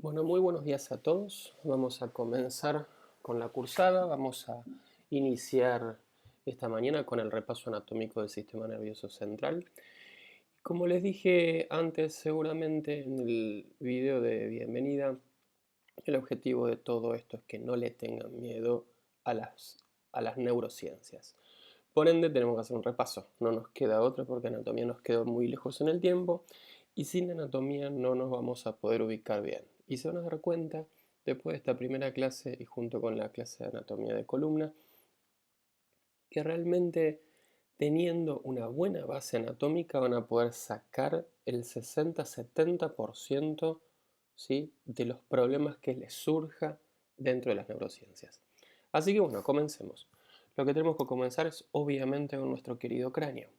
Bueno, muy buenos días a todos. Vamos a comenzar con la cursada. Vamos a iniciar esta mañana con el repaso anatómico del sistema nervioso central. Como les dije antes, seguramente en el video de bienvenida, el objetivo de todo esto es que no le tengan miedo a las neurociencias. Por ende, tenemos que hacer un repaso. No nos queda otra porque anatomía nos quedó muy lejos en el tiempo y sin anatomía no nos vamos a poder ubicar bien. Y se van a dar cuenta, después de esta primera clase y junto con la clase de anatomía de columna, que realmente teniendo una buena base anatómica van a poder sacar el 60-70%, ¿sí?, de los problemas que les surja dentro de las neurociencias. Así que bueno, comencemos. Lo que tenemos que comenzar es obviamente con nuestro querido cráneo,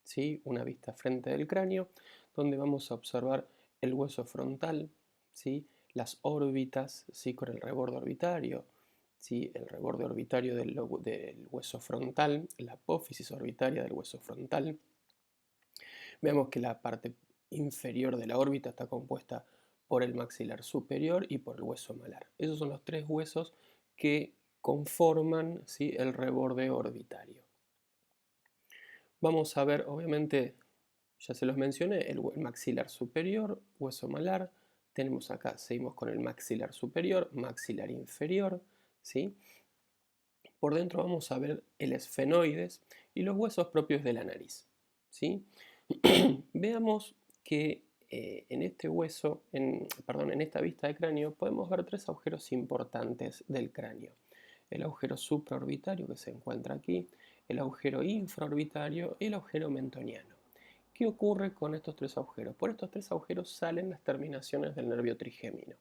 ¿sí? Una vista frente del cráneo, donde vamos a observar el hueso frontal, ¿sí?, las órbitas, ¿sí?, con el reborde orbitario, ¿sí?, el reborde orbitario del hueso frontal, la apófisis orbitaria del hueso frontal. Vemos que la parte inferior de la órbita está compuesta por el maxilar superior y por el hueso malar. Esos son los tres huesos que conforman, ¿sí?, el reborde orbitario. Vamos a ver, obviamente, ya se los mencioné, el maxilar superior, hueso malar. Tenemos acá, seguimos con el maxilar superior, maxilar inferior, ¿sí? Por dentro vamos a ver el esfenoides y los huesos propios de la nariz, ¿sí? Veamos que en este hueso, en esta vista de cráneo, podemos ver tres agujeros importantes del cráneo. El agujero supraorbitario que se encuentra aquí, el agujero infraorbitario y el agujero mentoniano. ¿Qué ocurre con estos tres agujeros? Por estos tres agujeros salen las terminaciones del nervio trigémino.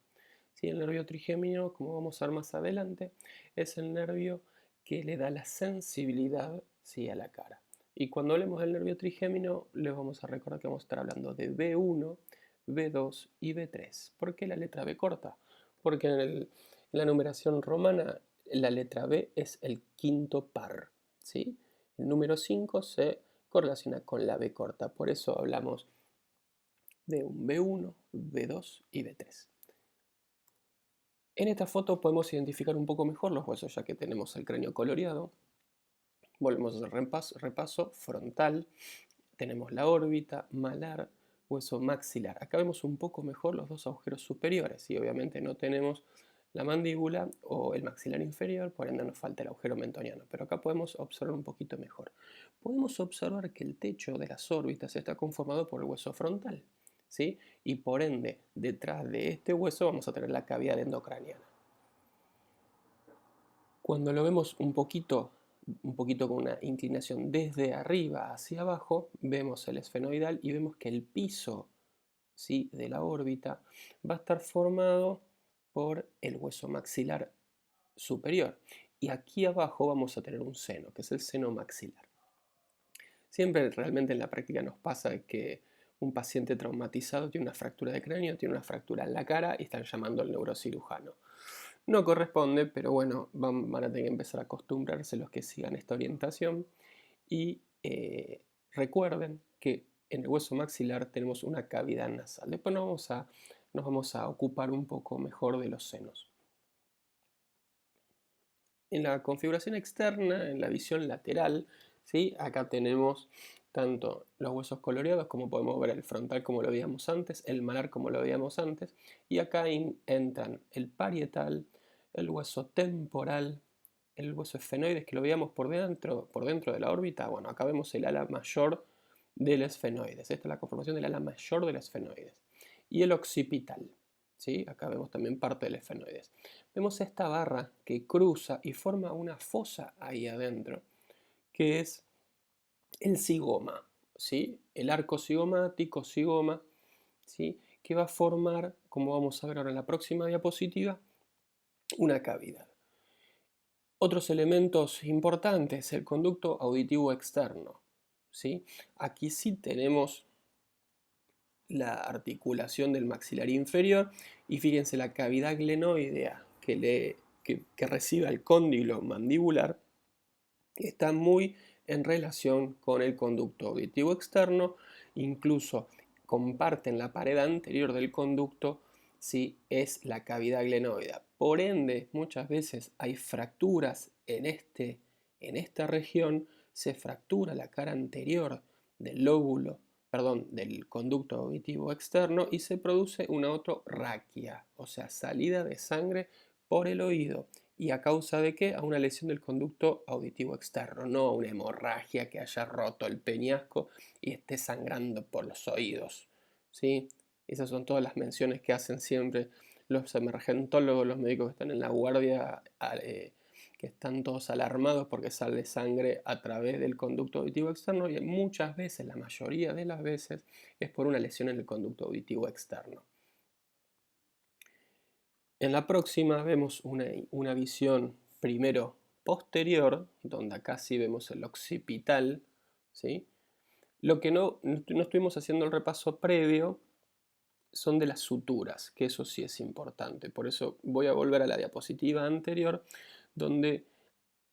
¿Sí? El nervio trigémino, como vamos a ver más adelante, es el nervio que le da la sensibilidad, ¿sí?, a la cara. Y cuando hablemos del nervio trigémino, les vamos a recordar que vamos a estar hablando de B1, B2 y B3. ¿Por qué la letra B corta? Porque en la numeración romana la letra B es el quinto par, ¿sí? El número 5 se correlaciona con la B corta, por eso hablamos de un B1, B2 y B3. En esta foto podemos identificar un poco mejor los huesos, ya que tenemos el cráneo coloreado. Volvemos a hacer repaso frontal, tenemos la órbita, malar, hueso maxilar. Acá vemos un poco mejor los dos agujeros superiores y obviamente no tenemos la mandíbula o el maxilar inferior, por ende nos falta el agujero mentoniano, pero acá podemos observar un poquito mejor. Podemos observar que el techo de las órbitas está conformado por el hueso frontal, ¿sí? Y por ende, detrás de este hueso vamos a tener la cavidad endocraniana. Cuando lo vemos un poquito con una inclinación desde arriba hacia abajo, vemos el esfenoidal y vemos que el piso, ¿sí?, de la órbita va a estar formado por el hueso maxilar superior. Y aquí abajo vamos a tener un seno, que es el seno maxilar. Siempre realmente en la práctica nos pasa que un paciente traumatizado tiene una fractura de cráneo, tiene una fractura en la cara y están llamando al neurocirujano. No corresponde, pero bueno, van a tener que empezar a acostumbrarse los que sigan esta orientación y recuerden que en el hueso maxilar tenemos una cavidad nasal. Después nos vamos a ocupar un poco mejor de los senos. En la configuración externa, en la visión lateral, ¿sí?, acá tenemos tanto los huesos coloreados, como podemos ver el frontal como lo veíamos antes, el malar como lo veíamos antes, y acá entran el parietal, el hueso temporal, el hueso esfenoides que lo veíamos por dentro de la órbita. Bueno, acá vemos el ala mayor del esfenoides. Esta es la conformación del ala mayor del esfenoides. Y el occipital, ¿sí? Acá vemos también parte del esfenoides. Vemos esta barra que cruza y forma una fosa ahí adentro, que es el zigoma, ¿sí?, el arco zigomático, zigoma, ¿sí?, que va a formar, como vamos a ver ahora en la próxima diapositiva, una cavidad. Otros elementos importantes, el conducto auditivo externo, ¿sí? Aquí sí tenemos la articulación del maxilar inferior y fíjense la cavidad glenoidea que recibe el cóndilo mandibular está muy en relación con el conducto auditivo externo, incluso comparten la pared anterior del conducto, ¿sí? Es la cavidad glenoidea. Por ende, muchas veces hay fracturas en esta región, se fractura la cara anterior del lóbulo, perdón, del conducto auditivo externo y se produce una otorraquia, o sea, salida de sangre por el oído. ¿Y a causa de qué? A una lesión del conducto auditivo externo, no a una hemorragia que haya roto el peñasco y esté sangrando por los oídos, ¿sí? Esas son todas las menciones que hacen siempre los emergentólogos, los médicos que están en la guardia, que están todos alarmados porque sale sangre a través del conducto auditivo externo y muchas veces, la mayoría de las veces, es por una lesión en el conducto auditivo externo. En la próxima vemos una visión primero posterior, donde acá sí vemos el occipital, ¿sí? Lo que no estuvimos haciendo el repaso previo son de las suturas, que eso sí es importante. Por eso voy a volver a la diapositiva anterior, donde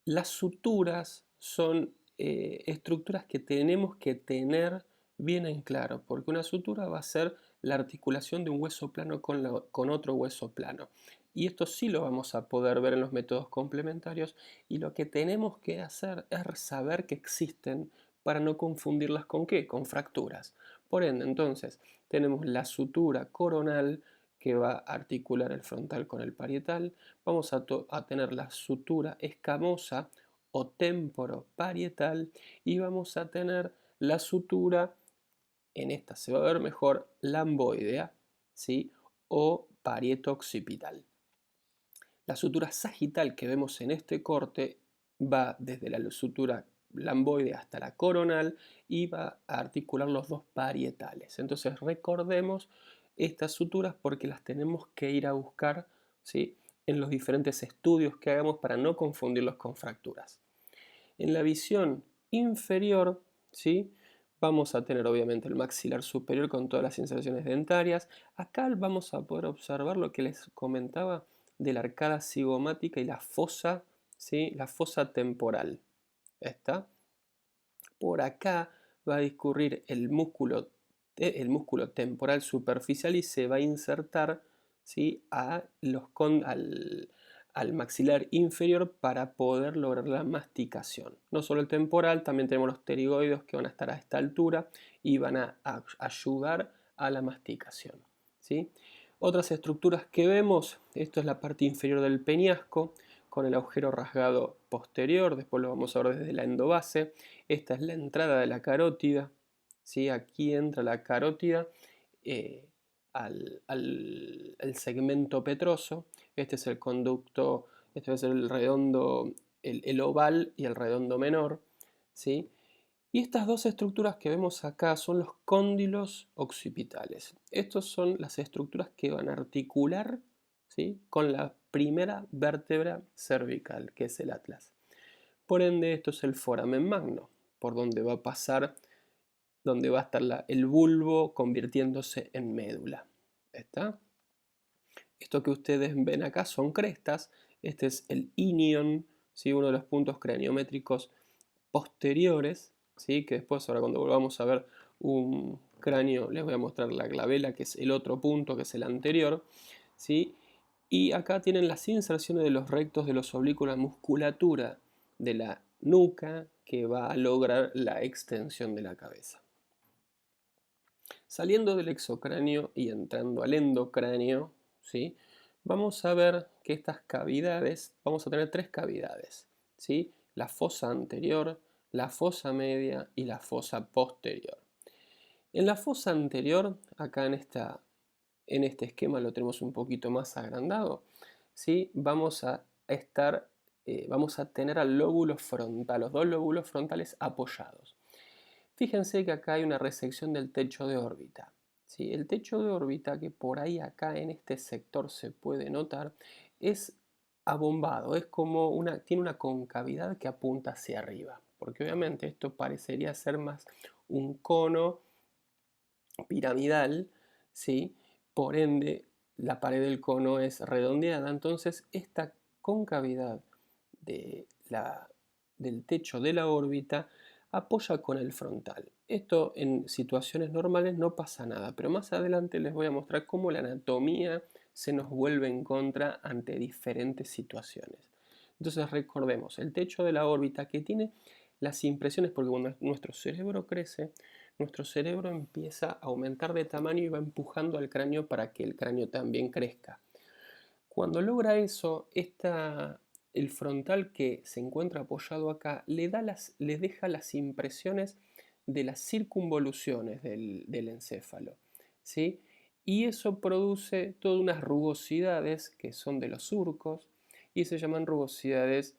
las suturas son estructuras que tenemos que tener bien en claro, porque una sutura va a ser la articulación de un hueso plano con otro hueso plano. Y esto sí lo vamos a poder ver en los métodos complementarios y lo que tenemos que hacer es saber que existen para no confundirlas con ¿qué? Con fracturas. Por ende, entonces, tenemos la sutura coronal que va a articular el frontal con el parietal. Vamos a tener la sutura escamosa o temporoparietal y vamos a tener la sutura, en esta se va a ver mejor, lamboidea, ¿sí? O parieto-occipital. La sutura sagital que vemos en este corte va desde la sutura lamboide hasta la coronal y va a articular los dos parietales. Entonces recordemos estas suturas porque las tenemos que ir a buscar, ¿sí? En los diferentes estudios que hagamos para no confundirlos con fracturas. En la visión inferior, ¿sí? Vamos a tener obviamente el maxilar superior con todas las inserciones dentarias. Acá vamos a poder observar lo que les comentaba de la arcada cigomática y la fosa, ¿sí? La fosa temporal. ¿Está? Por acá va a discurrir el músculo temporal superficial y se va a insertar, ¿sí? al maxilar inferior para poder lograr la masticación. No solo el temporal, también tenemos los pterigoides que van a estar a esta altura y van a ayudar a la masticación, ¿sí? Otras estructuras que vemos, esto es la parte inferior del peñasco con el agujero rasgado posterior, después lo vamos a ver desde la endobase. Esta es la entrada de la carótida, ¿sí? Aquí entra la carótida al segmento petroso. Este es el conducto, este va a ser el redondo, el oval y el redondo menor, ¿sí? Y estas dos estructuras que vemos acá son los cóndilos occipitales. Estas son las estructuras que van a articular, ¿sí? Con la primera vértebra cervical, que es el atlas. Por ende, esto es el foramen magno, por donde va a pasar, donde va a estar el bulbo convirtiéndose en médula. ¿Está? Esto que ustedes ven acá son crestas. Este es el inion, ¿sí? Uno de los puntos craniométricos posteriores, ¿sí? Que después, ahora cuando volvamos a ver un cráneo, les voy a mostrar la glabela, que es el otro punto, que es el anterior, ¿sí? Y acá tienen las inserciones de los rectos de los oblículos, la musculatura de la nuca que va a lograr la extensión de la cabeza. Saliendo del exocráneo y entrando al endocráneo, ¿sí? Vamos a ver que estas cavidades, vamos a tener tres cavidades, ¿sí? La fosa anterior, la fosa media y la fosa posterior. En la fosa anterior, acá en este esquema lo tenemos un poquito más agrandado, ¿sí? Vamos a tener al lóbulo frontal, los dos lóbulos frontales apoyados. Fíjense que acá hay una resección del techo de órbita, ¿sí? El techo de órbita, que por ahí acá en este sector se puede notar, es abombado, es como tiene una concavidad que apunta hacia arriba, porque obviamente esto parecería ser más un cono piramidal, ¿sí? Por ende la pared del cono es redondeada, entonces esta concavidad del techo de la órbita apoya con el frontal. Esto en situaciones normales no pasa nada, pero más adelante les voy a mostrar cómo la anatomía se nos vuelve en contra ante diferentes situaciones. Entonces recordemos, el techo de la órbita que tiene las impresiones, porque cuando nuestro cerebro crece, nuestro cerebro empieza a aumentar de tamaño y va empujando al cráneo para que el cráneo también crezca. Cuando logra eso, el frontal que se encuentra apoyado acá le deja las impresiones de las circunvoluciones del encéfalo, ¿sí? Y eso produce todas unas rugosidades que son de los surcos y se llaman rugosidades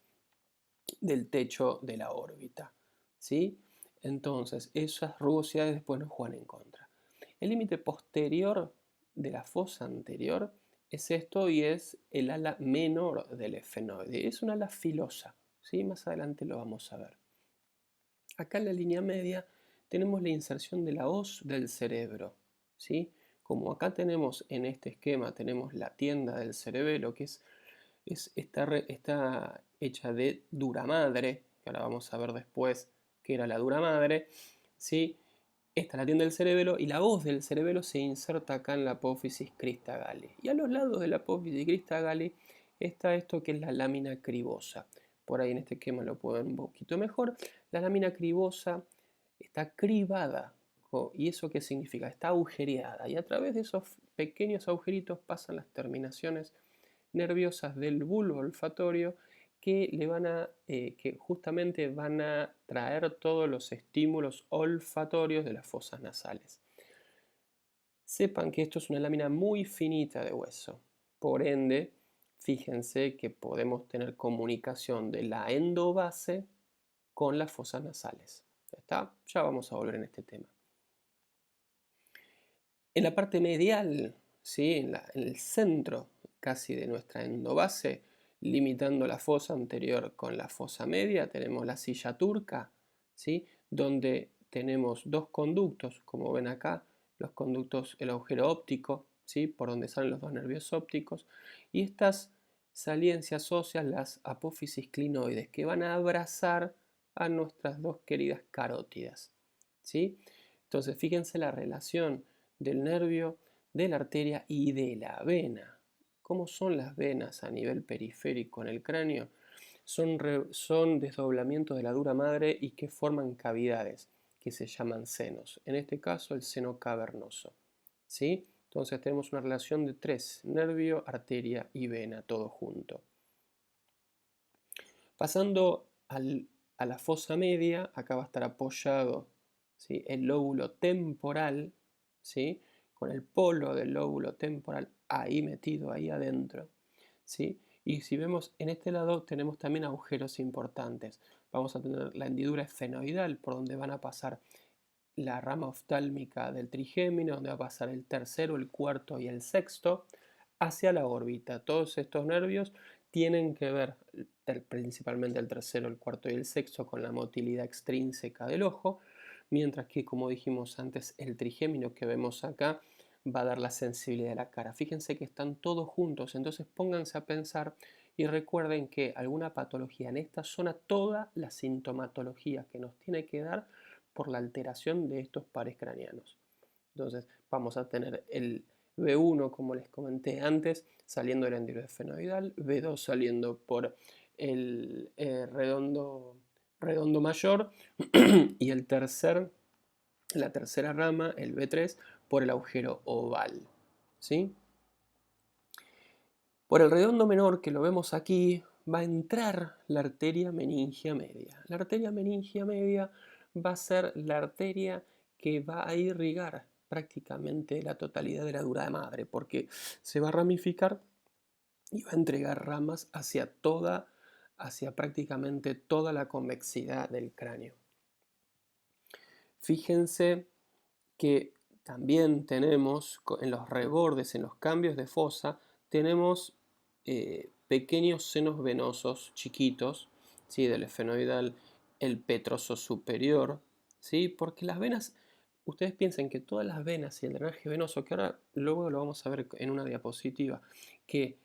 del techo de la órbita, ¿sí? Entonces, esas rugosidades después nos juegan en contra. El límite posterior de la fosa anterior es esto y es el ala menor del efenoide. Es una ala filosa, ¿sí? Más adelante lo vamos a ver. Acá en la línea media tenemos la inserción de la hoz del cerebro, ¿sí? Como acá tenemos en este esquema, tenemos la tienda del cerebelo, que está hecha de dura madre, que ahora vamos a ver después qué era la dura madre, ¿sí? Esta es la tienda del cerebelo y la hoz del cerebelo se inserta acá en la apófisis crista galli. Y a los lados de la apófisis crista galli está esto que es la lámina cribosa. Por ahí en este esquema lo pueden ver un poquito mejor. La lámina cribosa está cribada. ¿Y eso qué significa? Está agujereada. Y a través de esos pequeños agujeritos pasan las terminaciones nerviosas del bulbo olfatorio que justamente van a traer todos los estímulos olfatorios de las fosas nasales. Sepan que esto es una lámina muy finita de hueso, por ende, fíjense que podemos tener comunicación de la endobase con las fosas nasales. ¿Está? Ya vamos a volver en este tema. En la parte medial, ¿sí? en el centro casi de nuestra endobase, limitando la fosa anterior con la fosa media, tenemos la silla turca, ¿sí? Donde tenemos dos conductos, como ven acá, los conductos, el agujero óptico, ¿sí? Por donde salen los dos nervios ópticos, y estas saliencias óseas, las apófisis clinoides, que van a abrazar a nuestras dos queridas carótidas, ¿sí? Entonces, fíjense la relación del nervio, de la arteria y de la vena. ¿Cómo son las venas a nivel periférico en el cráneo? Son desdoblamientos de la dura madre y que forman cavidades que se llaman senos. En este caso el seno cavernoso. ¿Sí? Entonces tenemos una relación de tres, nervio, arteria y vena, todo junto. Pasando a la fosa media, acá va a estar apoyado, ¿sí? El lóbulo temporal, ¿sí? Con el polo del lóbulo temporal ahí metido, ahí adentro, ¿sí? Y si vemos en este lado tenemos también agujeros importantes. Vamos a tener la hendidura esfenoidal por donde van a pasar la rama oftálmica del trigémino, donde va a pasar el tercero, el cuarto y el sexto, hacia la órbita. Todos estos nervios tienen que ver principalmente el tercero, el cuarto y el sexto con la motilidad extrínseca del ojo, mientras que, como dijimos antes, el trigémino que vemos acá va a dar la sensibilidad de la cara. Fíjense que están todos juntos, entonces pónganse a pensar y recuerden que alguna patología en esta zona, toda la sintomatología que nos tiene que dar por la alteración de estos pares craneanos. Entonces vamos a tener el B1, como les comenté antes, saliendo del hendidura esfenoidal, B2 saliendo por el redondo mayor y la tercera rama, el B3, por el agujero oval. ¿Sí? Por el redondo menor que lo vemos aquí, va a entrar la arteria meningia media. La arteria meningia media va a ser la arteria que va a irrigar prácticamente la totalidad de la dura madre, porque se va a ramificar y va a entregar ramas hacia prácticamente toda la convexidad del cráneo. Fíjense que también tenemos en los rebordes, en los cambios de fosa, tenemos pequeños senos venosos chiquitos, ¿sí? Del esfenoidal, el petroso superior, ¿sí? Porque las venas, ustedes piensen que todas las venas y el drenaje venoso, que ahora luego lo vamos a ver en una diapositiva, que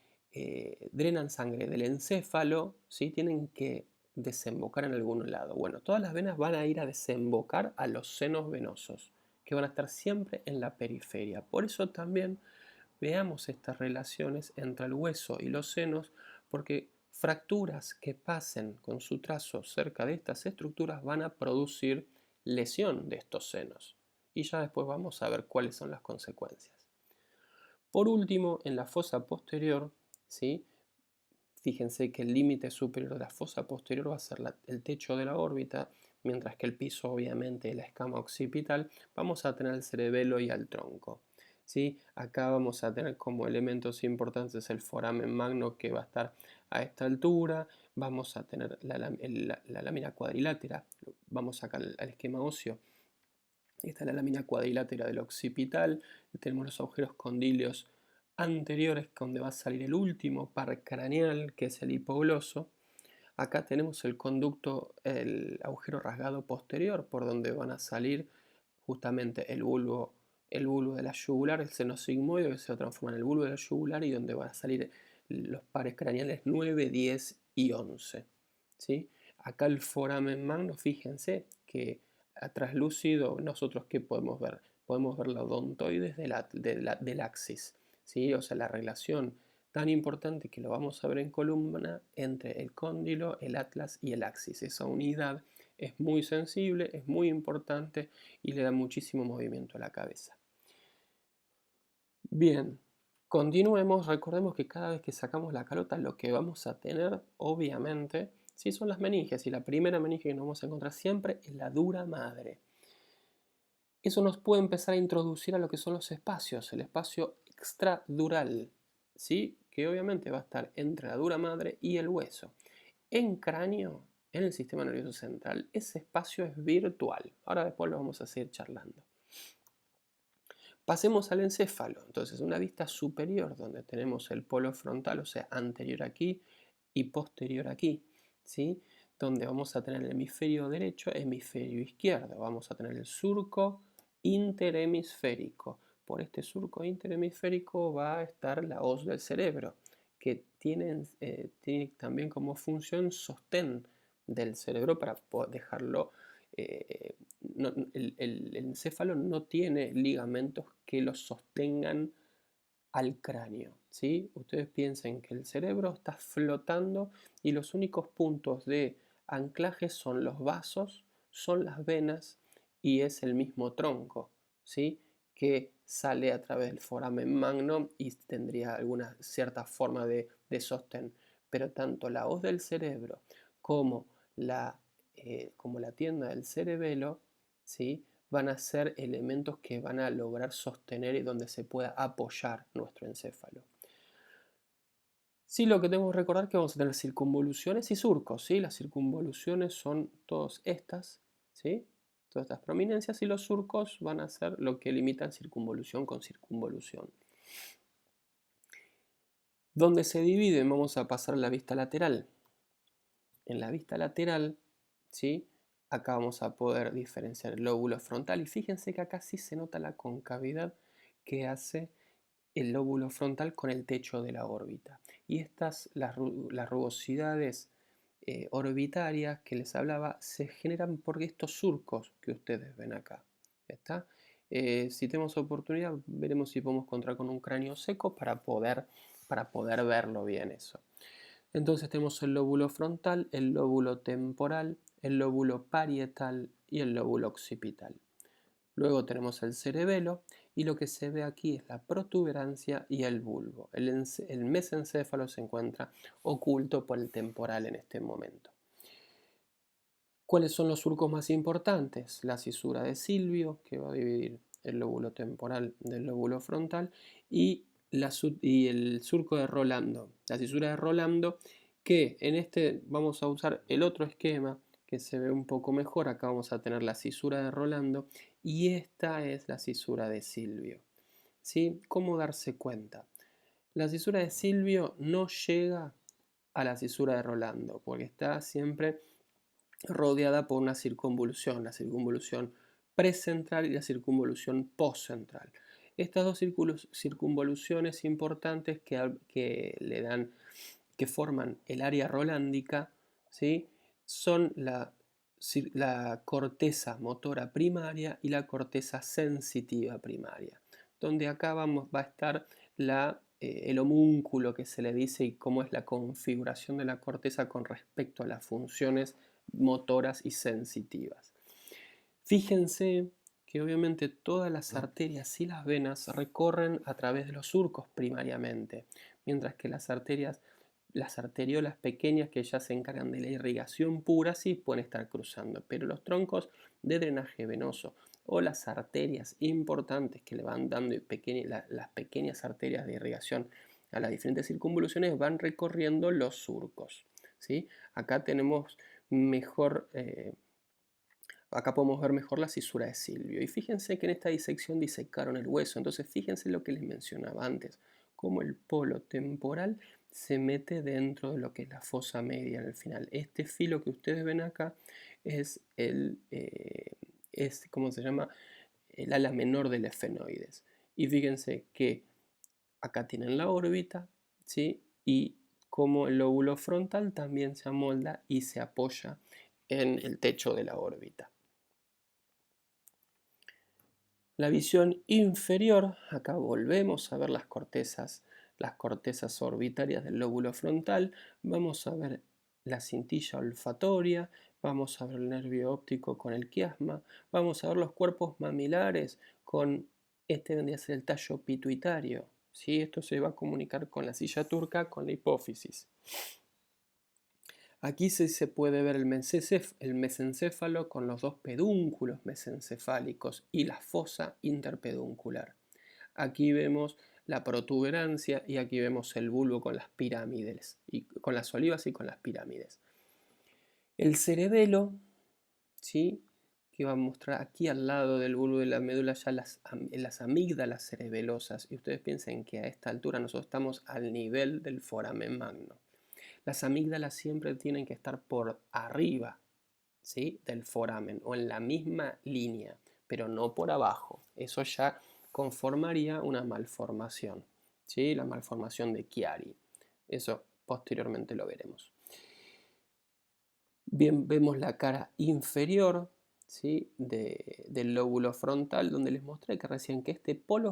drenan sangre del encéfalo, ¿sí? Tienen que desembocar en algún lado. Bueno, todas las venas van a ir a desembocar a los senos venosos, que van a estar siempre en la periferia. Por eso también veamos estas relaciones entre el hueso y los senos, porque fracturas que pasen con su trazo cerca de estas estructuras van a producir lesión de estos senos. Y ya después vamos a ver cuáles son las consecuencias. Por último, en la fosa posterior, ¿sí? Fíjense que el límite superior de la fosa posterior va a ser el techo de la órbita, mientras que el piso, obviamente, la escama occipital, vamos a tener el cerebelo y al tronco. ¿Sí? Acá vamos a tener como elementos importantes el foramen magno, que va a estar a esta altura. Vamos a tener la lámina cuadrilátera. Vamos acá al esquema óseo. Esta es la lámina cuadrilátera del occipital. Tenemos los agujeros condíleos anteriores, donde va a salir el último par craneal, que es el hipogloso. Acá tenemos el conducto, el agujero rasgado posterior, por donde van a salir justamente el bulbo de la yugular, el seno sigmoide, que se va a transformar en el bulbo de la yugular, y donde van a salir los pares craneales 9, 10 y 11. ¿Sí? Acá el foramen magno, fíjense que a traslúcido, nosotros ¿qué podemos ver? Podemos ver la odontoides del axis, ¿sí? O sea, la relación tan importante que lo vamos a ver en columna entre el cóndilo, el atlas y el axis. Esa unidad es muy sensible, es muy importante y le da muchísimo movimiento a la cabeza. Bien, continuemos. Recordemos que cada vez que sacamos la calota, lo que vamos a tener, obviamente, sí, son las meninges, y la primera meninge que nos vamos a encontrar siempre es la dura madre. Eso nos puede empezar a introducir a lo que son los espacios, el espacio extradural, ¿sí? Que obviamente va a estar entre la dura madre y el hueso. En cráneo, en el sistema nervioso central, ese espacio es virtual. Ahora después lo vamos a seguir charlando. Pasemos al encéfalo. Entonces, una vista superior donde tenemos el polo frontal, o sea, anterior aquí y posterior aquí, ¿sí? Donde vamos a tener el hemisferio derecho, hemisferio izquierdo. Vamos a tener el surco interhemisférico. Por este surco interhemisférico va a estar la hoz del cerebro, que tiene también como función sostén del cerebro para dejarlo. El encéfalo no tiene ligamentos que lo sostengan al cráneo, ¿sí? Ustedes piensen que el cerebro está flotando y los únicos puntos de anclaje son los vasos, son las venas y es el mismo tronco, ¿sí? Que sale a través del foramen magno y tendría alguna cierta forma de sostén. Pero tanto la hoz del cerebro como la tienda del cerebelo, ¿sí? Van a ser elementos que van a lograr sostener y donde se pueda apoyar nuestro encéfalo. Sí, lo que tenemos que recordar es que vamos a tener circunvoluciones y surcos, ¿sí? Las circunvoluciones son todas estas, ¿sí? Todas estas prominencias, y los surcos van a ser lo que limitan circunvolución con circunvolución. Donde se dividen, vamos a pasar a la vista lateral. En la vista lateral, ¿sí? Acá vamos a poder diferenciar el lóbulo frontal, y fíjense que acá sí se nota la concavidad que hace el lóbulo frontal con el techo de la órbita. Y estas, las rugosidades orbitarias que les hablaba, se generan por estos surcos que ustedes ven acá. ¿Está? Si tenemos oportunidad, veremos si podemos encontrar con un cráneo seco para poder verlo bien eso. Entonces tenemos el lóbulo frontal, el lóbulo temporal, el lóbulo parietal y el lóbulo occipital. Luego tenemos el cerebelo, y lo que se ve aquí es la protuberancia y el bulbo. El mesencéfalo se encuentra oculto por el temporal en este momento. ¿Cuáles son los surcos más importantes? La cisura de Silvio, que va a dividir el lóbulo temporal del lóbulo frontal, y el surco de Rolando. La cisura de Rolando, que en este vamos a usar el otro esquema que se ve un poco mejor. Acá vamos a tener la cisura de Rolando y esta es la cisura de Silvio. ¿Sí? ¿Cómo darse cuenta? La cisura de Silvio no llega a la cisura de Rolando porque está siempre rodeada por una circunvolución, la circunvolución precentral y la circunvolución postcentral. Estas dos circunvoluciones importantes que forman el área rolándica, ¿sí? son la corteza motora primaria y la corteza sensitiva primaria, donde acá va a estar el homúnculo que se le dice y cómo es la configuración de la corteza con respecto a las funciones motoras y sensitivas. Fíjense que obviamente todas las arterias y las venas recorren a través de los surcos primariamente, mientras que las arteriolas pequeñas que ya se encargan de la irrigación pura sí pueden estar cruzando, pero los troncos de drenaje venoso o las arterias importantes que le van dando las pequeñas arterias de irrigación a las diferentes circunvoluciones van recorriendo los surcos, ¿sí? Acá tenemos mejor... Acá podemos ver mejor la cisura de Silvio. Y fíjense que en esta disección disecaron el hueso. Entonces fíjense lo que les mencionaba antes, cómo el polo temporal se mete dentro de lo que es la fosa media en el final. Este filo que ustedes ven acá es ¿cómo se llama? El ala menor del efenoides. Y fíjense que acá tienen la órbita, ¿sí? Y como el lóbulo frontal también se amolda y se apoya en el techo de la órbita. La visión inferior, acá volvemos a ver las cortezas orbitarias del lóbulo frontal, vamos a ver la cintilla olfatoria, vamos a ver el nervio óptico con el quiasma, vamos a ver los cuerpos mamilares con este vendría a ser el tallo pituitario, ¿sí? Esto se va a comunicar con la silla turca, con la hipófisis. Aquí se puede ver el mesencéfalo con los dos pedúnculos mesencefálicos y la fosa interpeduncular. Aquí vemos la protuberancia y aquí vemos el bulbo con las pirámides, y con las olivas y con las pirámides. El cerebelo, ¿sí? Que va a mostrar aquí al lado del bulbo de la médula ya las amígdalas cerebelosas. Y ustedes piensen que a esta altura nosotros estamos al nivel del foramen magno. Las amígdalas siempre tienen que estar por arriba, ¿sí? Del foramen o en la misma línea, pero no por abajo. Eso ya conformaría una malformación, ¿sí? La malformación de Chiari. Eso posteriormente lo veremos. Bien, vemos la cara inferior, ¿sí? Del lóbulo frontal, donde les mostré que recién que el polo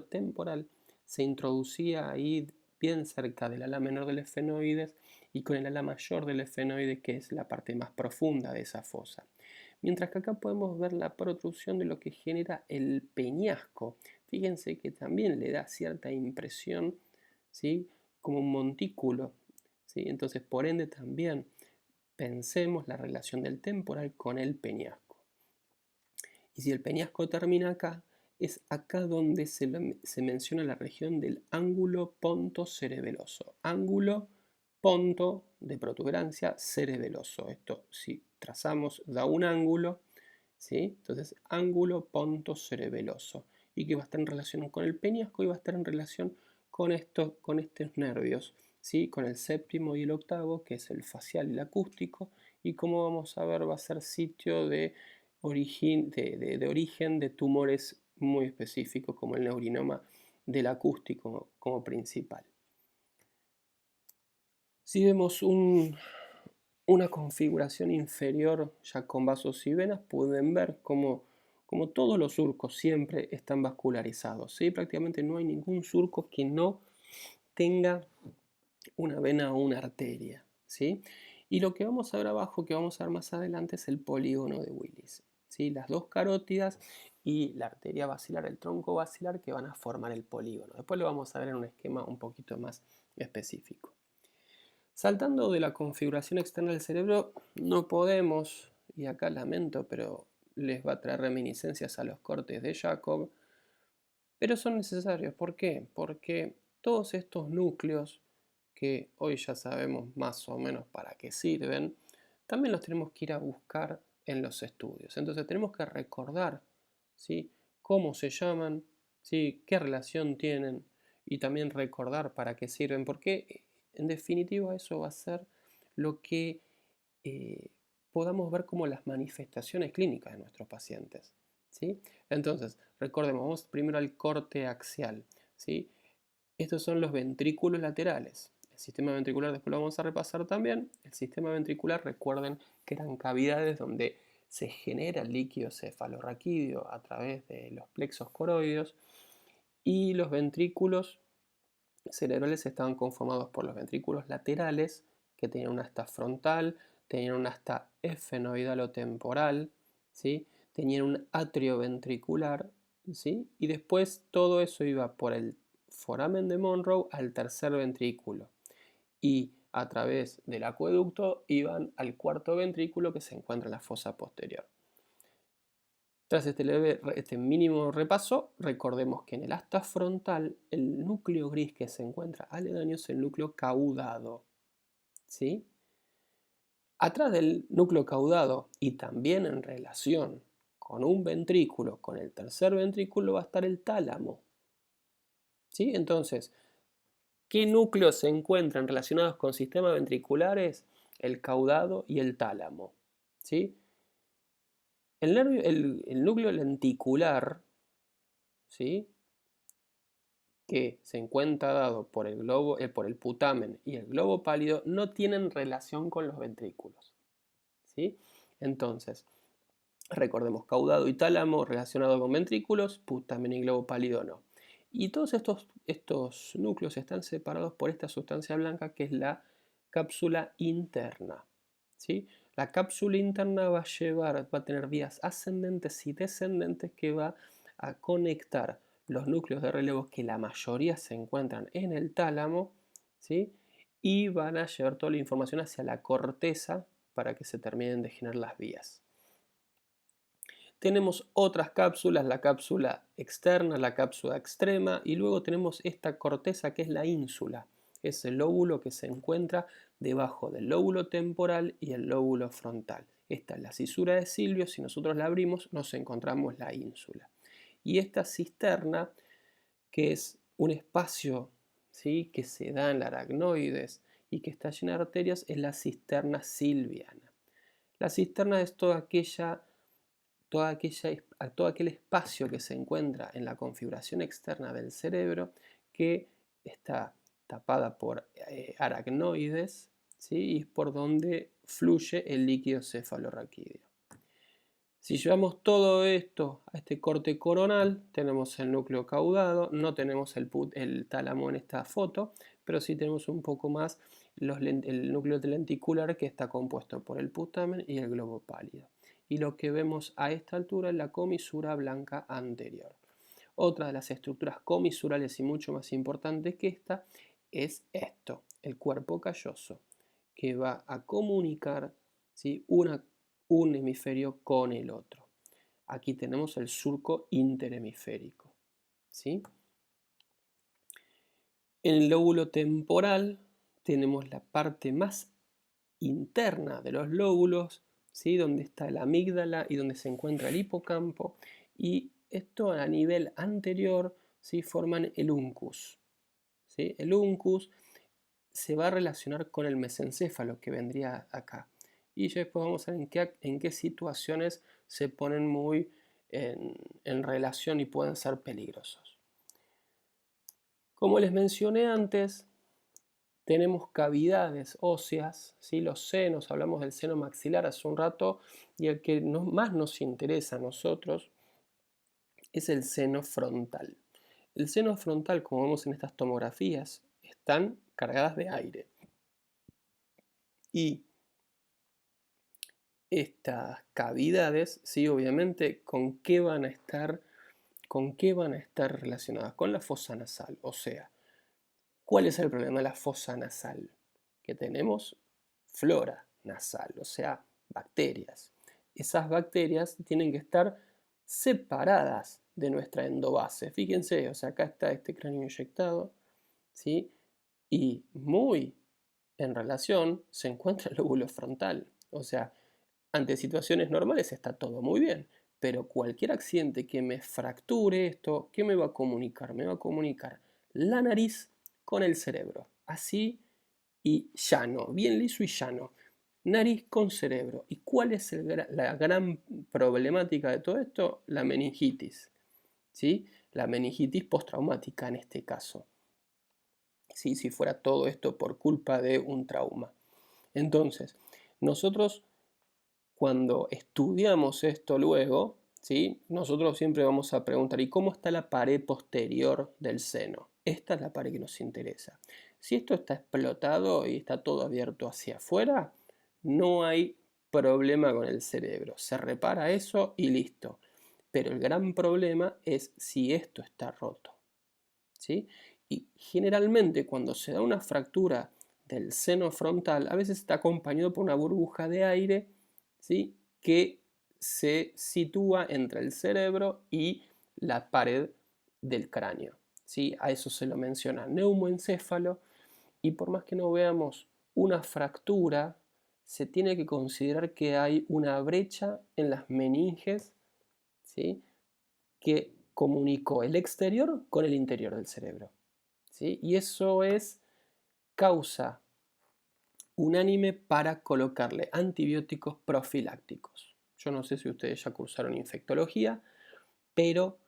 temporal se introducía ahí bien cerca del ala menor del efenoides y con el ala mayor del efenoide, que es la parte más profunda de esa fosa. Mientras que acá podemos ver la protrusión de lo que genera el peñasco. Fíjense que también le da cierta impresión, ¿sí? Como un montículo, ¿sí? Entonces, por ende, también pensemos la relación del temporal con el peñasco. Y si el peñasco termina acá, es acá donde se menciona la región del ángulo ponto-cerebeloso. Ángulo ponto de protuberancia cerebeloso. Esto, si trazamos, da un ángulo, ¿sí? Entonces, ángulo ponto cerebeloso. Y que va a estar en relación con el peñasco y va a estar en relación con estos nervios, ¿sí? Con el séptimo y el octavo, que es el facial y el acústico. Y como vamos a ver, va a ser sitio de origen de tumores muy específicos, como el neurinoma del acústico como principal. Si vemos una configuración inferior ya con vasos y venas, pueden ver como todos los surcos siempre están vascularizados, ¿sí? Prácticamente no hay ningún surco que no tenga una vena o una arteria, ¿sí? Y lo que vamos a ver abajo, que vamos a ver más adelante, es el polígono de Willis, ¿sí? Las dos carótidas y la arteria basilar, el tronco basilar, que van a formar el polígono. Después lo vamos a ver en un esquema un poquito más específico. Saltando de la configuración externa del cerebro, no podemos, y acá lamento, pero les va a traer reminiscencias a los cortes de Jacob, pero son necesarios. ¿Por qué? Porque todos estos núcleos, que hoy ya sabemos más o menos para qué sirven, también los tenemos que ir a buscar en los estudios. Entonces tenemos que recordar, ¿sí? Cómo se llaman, ¿sí? Qué relación tienen y también recordar para qué sirven, porque en definitiva eso va a ser lo que podamos ver como las manifestaciones clínicas de nuestros pacientes, ¿sí? Entonces, recordemos, vamos primero al corte axial, ¿sí? Estos son los ventrículos laterales. El sistema ventricular después lo vamos a repasar también. El sistema ventricular, recuerden que eran cavidades donde se genera el líquido cefalorraquídeo a través de los plexos coroideos, y los ventrículos cerebrales estaban conformados por los ventrículos laterales, que tenían una asta frontal, tenían una asta efenoidal-temporal, ¿sí? Tenían un atrio ventricular, ¿sí? Y después todo eso iba por el foramen de Monroe al tercer ventrículo, y a través del acueducto iban al cuarto ventrículo, que se encuentra en la fosa posterior. Tras este mínimo repaso, recordemos que en el asta frontal el núcleo gris que se encuentra aledaño es el núcleo caudado, ¿sí? Atrás del núcleo caudado, y también en relación con un ventrículo, con el tercer ventrículo, va a estar el tálamo, ¿sí? Entonces, ¿qué núcleos se encuentran relacionados con sistemas ventriculares? El caudado y el tálamo, ¿sí? El núcleo lenticular, ¿sí?, que se encuentra dado por el putamen y el globo pálido, no tienen relación con los ventrículos, ¿sí? Entonces, recordemos, caudado y tálamo relacionado con ventrículos, putamen y globo pálido no. Y todos estos núcleos están separados por esta sustancia blanca que es la cápsula interna, ¿sí? La cápsula interna va a tener vías ascendentes y descendentes que va a conectar los núcleos de relevo, que la mayoría se encuentran en el tálamo, ¿sí? Y van a llevar toda la información hacia la corteza para que se terminen de generar las vías. Tenemos otras cápsulas, la cápsula externa, la cápsula extrema, y luego tenemos esta corteza que es la ínsula. Es el lóbulo que se encuentra debajo del lóbulo temporal y el lóbulo frontal. Esta es la cisura de Silvio. Si nosotros la abrimos, nos encontramos la ínsula. Y esta cisterna, que es un espacio, ¿sí?, que se da en la aracnoides y que está llena de arterias, es la cisterna silviana. La cisterna es todo aquel espacio que se encuentra en la configuración externa del cerebro, que está tapada por aracnoides, ¿sí?, y es por donde fluye el líquido cefalorraquídeo. Si llevamos todo esto a este corte coronal, tenemos el núcleo caudado, no tenemos el tálamo en esta foto, pero sí tenemos un poco más el núcleo lenticular, que está compuesto por el putamen y el globo pálido. Y lo que vemos a esta altura es la comisura blanca anterior. Otra de las estructuras comisurales y mucho más importante que esta es esto, el cuerpo calloso, que va a comunicar, ¿sí?, un hemisferio con el otro. Aquí tenemos el surco interhemisférico, ¿sí? En el lóbulo temporal tenemos la parte más interna de los lóbulos, ¿sí?, donde está la amígdala y donde se encuentra el hipocampo, y esto a nivel anterior, ¿sí?, forman el uncus, ¿sí? El uncus se va a relacionar con el mesencéfalo, que vendría acá. Y ya después vamos a ver en qué situaciones se ponen muy en relación y pueden ser peligrosos. Como les mencioné antes, tenemos cavidades óseas, ¿sí? Los senos, hablamos del seno maxilar hace un rato, y el que más nos interesa a nosotros es el seno frontal. El seno frontal, como vemos en estas tomografías, están cargadas de aire. Y estas cavidades, ¿sí?, obviamente, ¿con qué van a estar relacionadas? Con la fosa nasal. O sea, ¿cuál es el problema de la fosa nasal? Que tenemos flora nasal, o sea, bacterias. Esas bacterias tienen que estar separadas de nuestra endobase. Fíjense, o sea, acá está este cráneo inyectado, ¿sí?, y muy en relación se encuentra el lóbulo frontal. O sea, ante situaciones normales está todo muy bien, pero cualquier accidente que me fracture esto, ¿qué me va a comunicar? Me va a comunicar la nariz con el cerebro, así y llano, bien liso y llano. Nariz con cerebro. ¿Y cuál es la gran problemática de todo esto? La meningitis, ¿sí? La meningitis postraumática en este caso. ¿sí? Si fuera todo esto por culpa de un trauma. Entonces, nosotros cuando estudiamos esto luego, ¿sí? Nosotros siempre vamos a preguntar, ¿y cómo está la pared posterior del seno? Esta es la pared que nos interesa. Si esto está explotado y está todo abierto hacia afuera, no hay problema con el cerebro. Se repara eso y listo. Pero el gran problema es si esto está roto, ¿sí? Y generalmente cuando se da una fractura del seno frontal, a veces está acompañado por una burbuja de aire, ¿sí? Que se sitúa entre el cerebro y la pared del cráneo, ¿sí? A eso se lo menciona neumoencéfalo, y por más que no veamos una fractura, se tiene que considerar que hay una brecha en las meninges, ¿sí? Que comunicó el exterior con el interior del cerebro, ¿sí? Y eso es causa unánime para colocarle antibióticos profilácticos. Yo no sé si ustedes ya cursaron infectología, pero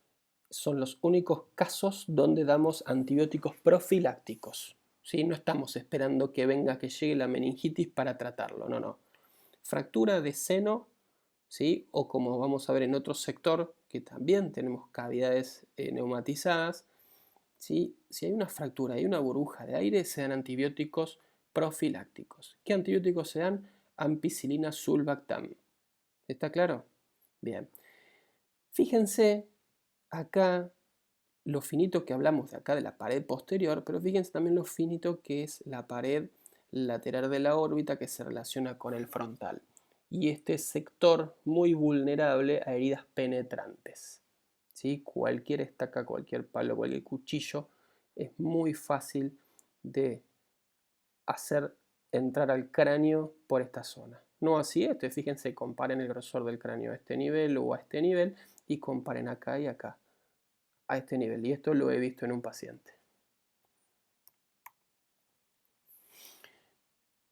son los únicos casos donde damos antibióticos profilácticos, ¿sí? No estamos esperando que venga, que llegue la meningitis para tratarlo, no, no. Fractura de seno, ¿sí? O como vamos a ver en otro sector, que también tenemos cavidades neumatizadas, ¿sí? Si hay una fractura y una burbuja de aire, se dan antibióticos profilácticos. ¿Qué antibióticos se dan? Ampicilina sulbactam. ¿Está claro? Bien. Fíjense acá lo finito que hablamos de acá de la pared posterior, pero fíjense también lo finito que es la pared lateral de la órbita que se relaciona con el frontal. Y este sector muy vulnerable a heridas penetrantes, ¿sí? Cualquier estaca, cualquier palo, cualquier cuchillo es muy fácil de hacer entrar al cráneo por esta zona. No así este, fíjense, comparen el grosor del cráneo a este nivel o a este nivel y comparen acá y acá a este nivel. Y esto lo he visto en un paciente.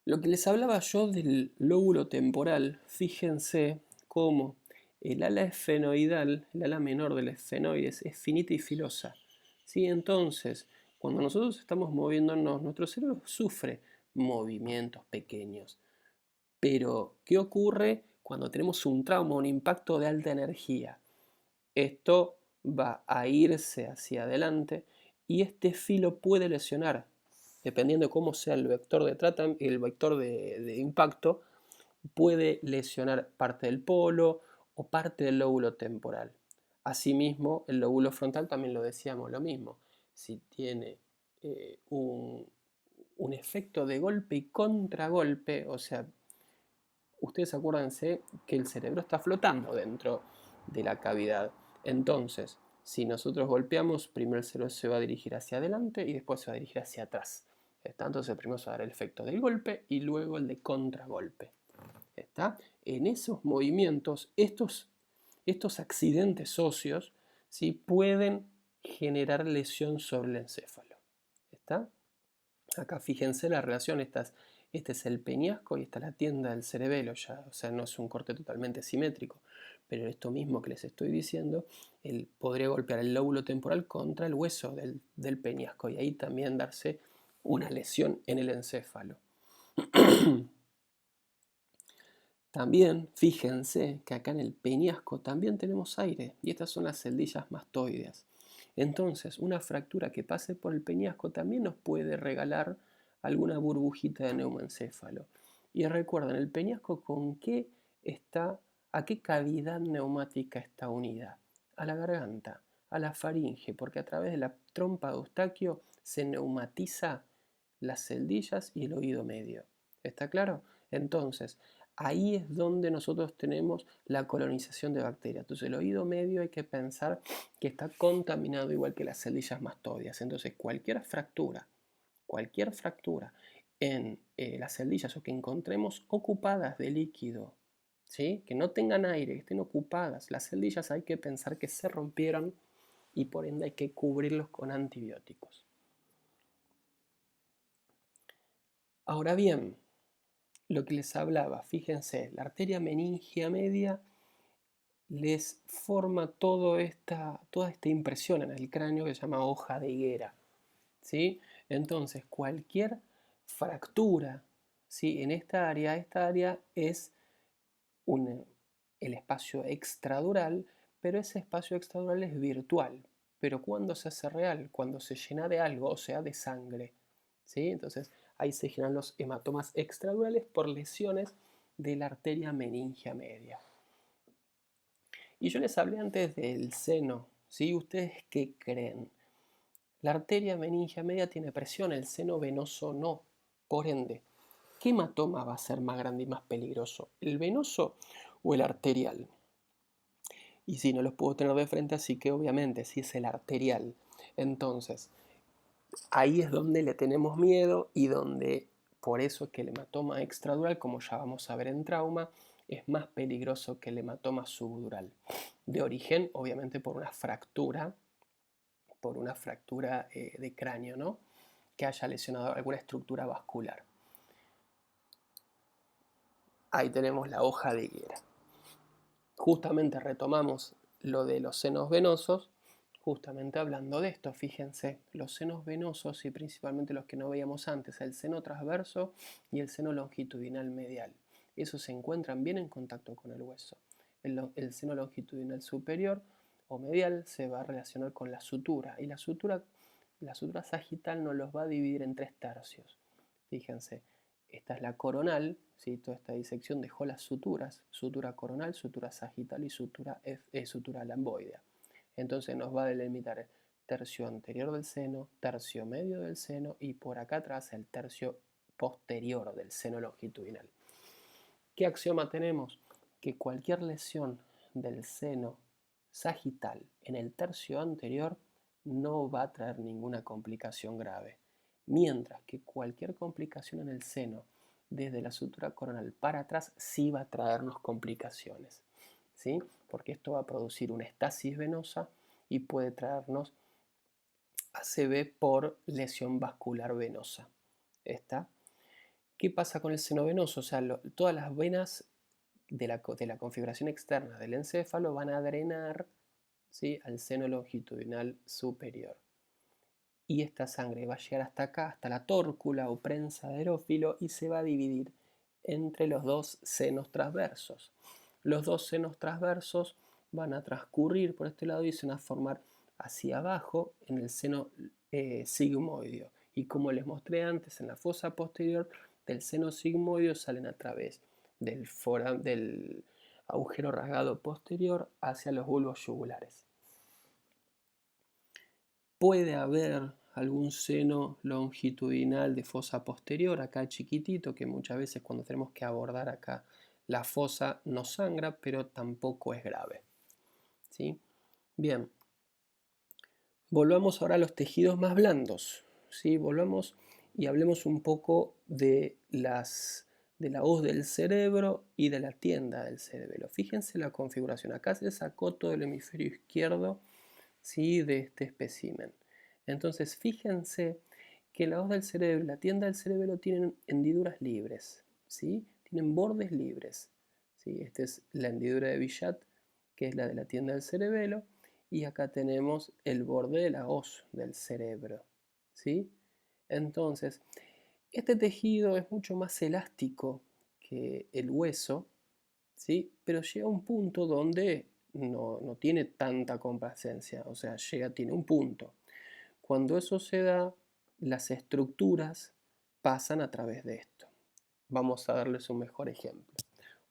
Lo que les hablaba yo del lóbulo temporal, fíjense cómo el ala esfenoidal, el ala menor del esfenoides, es finita y filosa, ¿sí? Entonces, cuando nosotros estamos moviéndonos, nuestro cerebro sufre movimientos pequeños. Pero, ¿qué ocurre cuando tenemos un trauma, un impacto de alta energía? Esto va a irse hacia adelante y este filo puede lesionar, dependiendo de cómo sea el vector de tratamiento, el vector de impacto, puede lesionar parte del polo o parte del lóbulo temporal. Asimismo, el lóbulo frontal también lo decíamos lo mismo. Si tiene un efecto de golpe y contragolpe, o sea, ustedes acuérdense que el cerebro está flotando dentro de la cavidad. Entonces, si nosotros golpeamos, primero el cerebro se va a dirigir hacia adelante y después se va a dirigir hacia atrás. ¿Está? Entonces primero se va a dar el efecto del golpe y luego el de contragolpe. ¿Está? En esos movimientos, estos accidentes óseos, ¿sí? Pueden generar lesión sobre el encéfalo. ¿Está? Acá fíjense la relación, este es el peñasco y esta es la tienda del cerebelo ya, o sea, no es un corte totalmente simétrico, pero esto mismo que les estoy diciendo, él podría golpear el lóbulo temporal contra el hueso del peñasco y ahí también darse una lesión en el encéfalo. También fíjense que acá en el peñasco también tenemos aire y estas son las celdillas mastoideas. Entonces, una fractura que pase por el peñasco también nos puede regalar alguna burbujita de neumoencéfalo. Y recuerden, el peñasco con qué está, a qué cavidad neumática está unida. A la garganta, a la faringe, porque a través de la trompa de Eustaquio se neumatiza las celdillas y el oído medio. ¿Está claro? Entonces, ahí es donde nosotros tenemos la colonización de bacterias. Entonces el oído medio hay que pensar que está contaminado igual que las celdillas mastoideas. Entonces cualquier fractura en las celdillas o que encontremos ocupadas de líquido, ¿sí? Que no tengan aire, que estén ocupadas, las celdillas hay que pensar que se rompieron y por ende hay que cubrirlos con antibióticos. Ahora bien, lo que les hablaba, fíjense, la arteria meningia media les forma toda esta impresión en el cráneo que se llama hoja de higuera, ¿sí? Entonces, cualquier fractura, ¿sí? En esta área es el espacio extradural, pero ese espacio extradural es virtual. Pero ¿cuándo se hace real? Cuando se llena de algo, o sea, de sangre. ¿Sí? Entonces, ahí se generan los hematomas extradurales por lesiones de la arteria meningia media. Y yo les hablé antes del seno, ¿sí? ¿Ustedes qué creen? La arteria meningia media tiene presión, el seno venoso no. Por ende, ¿qué hematoma va a ser más grande y más peligroso? ¿El venoso o el arterial? Y si no los puedo tener de frente, así que obviamente si es el arterial. Entonces, ahí es donde le tenemos miedo y donde, por eso es que el hematoma extradural, como ya vamos a ver en trauma, es más peligroso que el hematoma subdural. De origen, obviamente, por una fractura de cráneo, ¿no? Que haya lesionado alguna estructura vascular. Ahí tenemos la hoja de higuera. Justamente retomamos lo de los senos venosos, justamente hablando de esto. Fíjense, los senos venosos y principalmente los que no veíamos antes, el seno transverso y el seno longitudinal medial. Esos se encuentran bien en contacto con el hueso. El seno longitudinal superior o medial se va a relacionar con la sutura, y la sutura sagital nos los va a dividir en 3 tercios. Fíjense, esta es la coronal, ¿sí? Toda esta disección dejó las suturas, sutura coronal, sutura sagital y sutura lamboidea. Entonces nos va a delimitar el tercio anterior del seno, tercio medio del seno y por acá atrás el tercio posterior del seno longitudinal. ¿Qué axioma tenemos? Que cualquier lesión del seno sagital en el tercio anterior no va a traer ninguna complicación grave, mientras que cualquier complicación en el seno desde la sutura coronal para atrás sí va a traernos complicaciones, ¿sí? Porque esto va a producir una estasis venosa y puede traernos ACV por lesión vascular venosa. ¿Está? ¿Qué pasa con el seno venoso? O sea, todas las venas de la configuración externa del encéfalo van a drenar, ¿sí?, al seno longitudinal superior. Y esta sangre va a llegar hasta acá, hasta la tórcula o prensa de aerófilo, y se va a dividir entre los dos senos transversos. Los dos senos transversos van a transcurrir por este lado y se van a formar hacia abajo en el seno sigmoideo. Y como les mostré antes, en la fosa posterior del seno sigmoideo salen a través del agujero rasgado posterior hacia los bulbos yugulares. Puede haber algún seno longitudinal de fosa posterior, acá chiquitito, que muchas veces cuando tenemos que abordar acá la fosa no sangra, pero tampoco es grave. ¿Sí? Bien, volvamos ahora a los tejidos más blandos. ¿Sí? Volvamos y hablemos un poco de la hoz del cerebro y de la tienda del cerebelo. Fíjense la configuración. Acá se sacó todo el hemisferio izquierdo, ¿sí?, de este espécimen. Entonces, fíjense que la hoz del cerebro y la tienda del cerebelo tienen hendiduras libres, ¿sí? Tienen bordes libres, ¿sí? Esta es la hendidura de Bichat, que es la de la tienda del cerebelo, y acá tenemos el borde de la hoz del cerebro, ¿sí? Entonces, este tejido es mucho más elástico que el hueso, ¿sí? Pero llega a un punto donde no tiene tanta complacencia, o sea, tiene un punto. Cuando eso se da, las estructuras pasan a través de esto. Vamos a darles un mejor ejemplo.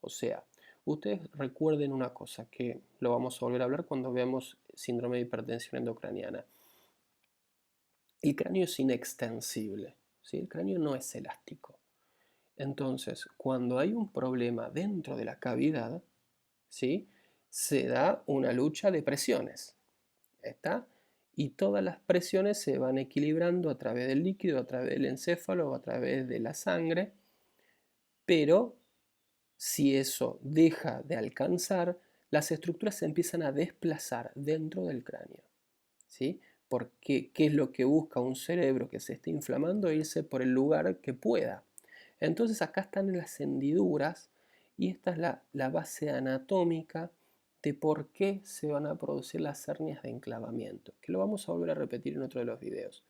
O sea, ustedes recuerden una cosa, que lo vamos a volver a hablar cuando veamos síndrome de hipertensión endocraniana. El cráneo es inextensible, ¿sí? El cráneo no es elástico. Entonces, cuando hay un problema dentro de la cavidad, ¿sí?, se da una lucha de presiones. ¿Está? Y todas las presiones se van equilibrando a través del líquido, a través del encéfalo o a través de la sangre, pero si eso deja de alcanzar, las estructuras se empiezan a desplazar dentro del cráneo, ¿sí? Porque ¿qué es lo que busca un cerebro que se esté inflamando? Irse por el lugar que pueda. Entonces acá están las hendiduras y esta es la base anatómica de por qué se van a producir las hernias de enclavamiento, que lo vamos a volver a repetir en otro de los videos.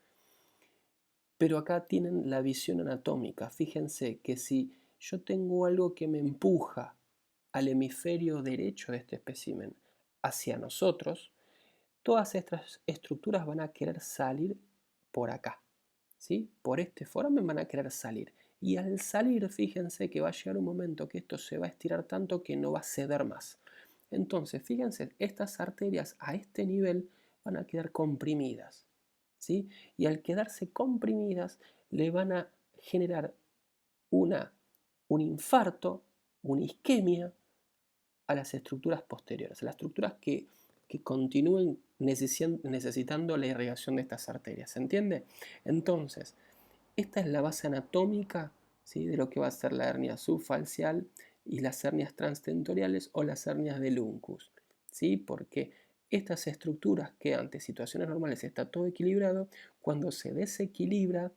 Pero acá tienen la visión anatómica. Fíjense que si yo tengo algo que me empuja al hemisferio derecho de este espécimen hacia nosotros, todas estas estructuras van a querer salir por acá, ¿sí? Por este foramen van a querer salir. Y al salir, fíjense que va a llegar un momento que esto se va a estirar tanto que no va a ceder más. Entonces, fíjense, estas arterias a este nivel van a quedar comprimidas, ¿sí? Y al quedarse comprimidas, le van a generar un infarto, una isquemia a las estructuras posteriores, a las estructuras que continúen necesitando la irrigación de estas arterias. ¿Se entiende? Entonces, esta es la base anatómica, ¿sí?, de lo que va a ser la hernia subfalcial y las hernias transtentoriales o las hernias del uncus, ¿sí? Porque estas estructuras que ante situaciones normales está todo equilibrado, cuando se desequilibra,